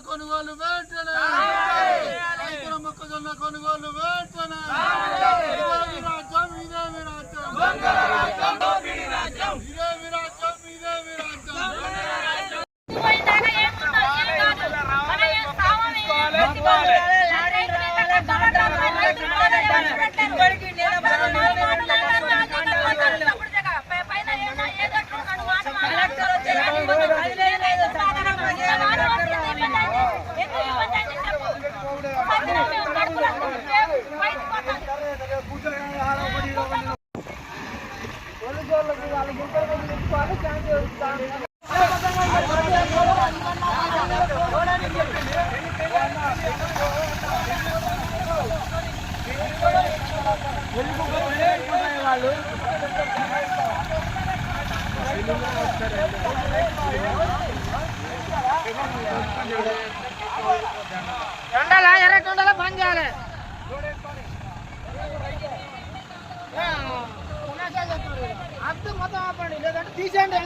కొనుగోలు వెంటనే రైతుల మొక్కజొన్న కొనుగోలు వెంటనే ఎర్రకొండలో బంద్ చేయాలి. అర్థం మొత్తం ఆపండి, లేదంటే తీసేయండి.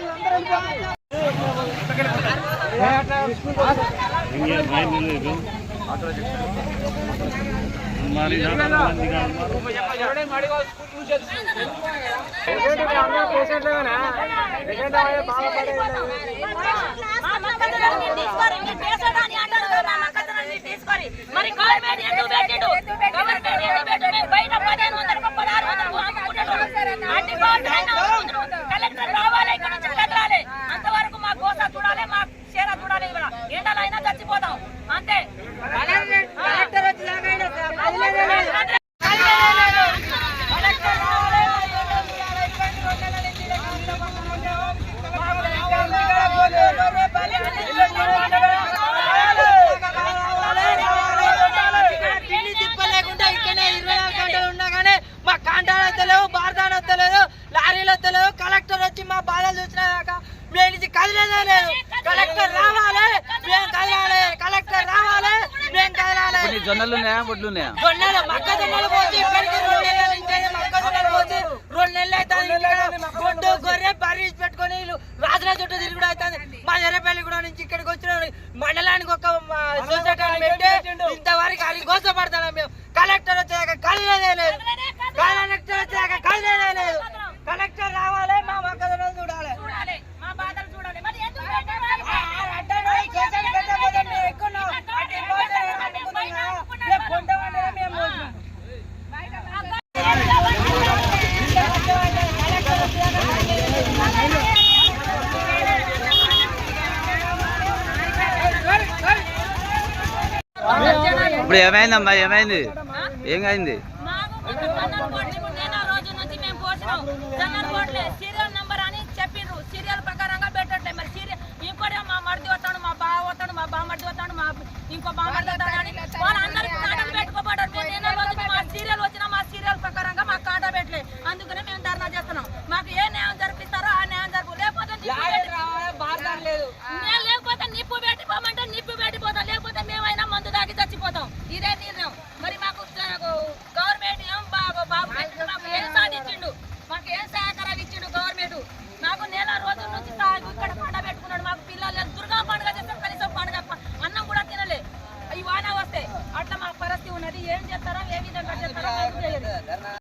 మరి గవర్నమెంట్ ఎందుకు పెట్టిండు? కలెక్టర్ రావాలి, ఇక్కడ నుంచి కదలాలి. అంతవరకు మా కోస చూడాలి, మా చీర చూడాలి. ఎండలైనా చచ్చిపోతాం అంతే. కలెక్టర్ వచ్చి మా బాధలు చూసినాక మేము ఇది కదిలేదే లేదు. కలెక్టర్ రావాలి, మేము కదలాలి. కలెక్టర్ రావాలి, మేము కదలాలి. జొన్నలు జొన్నలు మొక్కజొన్నలు పోతే ఇప్పటికీ 2 నెలల నుంచి మొక్కజొన్నలు పోతే 2 నెలలు అవుతుంది. గొడ్డు గొర్రె బర్రీస్ పెట్టుకొని రాజుల చుట్టూ తిరుగుడు అవుతుంది. మా ఎర్రపల్లి కూడా నుంచి ఇక్కడికి వచ్చిన మండలానికి ఒక సొసైటీ పెట్టి ఇంతవరకు అది గోసపడతాం మేము. కలెక్టర్ వచ్చాక కదిలేదే లేదు. కలెక్టర్ వచ్చాక కదిలేదే లేదు. కలెక్టర్ రావాలి, మా మొక్కజొన్నలు చూడాలి, మా బాధలు చూడాలి. ఇప్పుడు ఏమైందమ్మా? ఏమైంది? ఏం అయింది? సీరియల్ నెంబర్ అని చెప్పిండ్రు. సీరియల్ ప్రకారంగా పెట్టట్లే. మరి సీరియల్ ఇంకోటి మా మరిది వస్తాడు, మా బావ వస్తాడు, మా బామర్ది వస్తాడు, మా ఇంకో బామర్ది వస్తాడు అని వాళ్ళందరికీ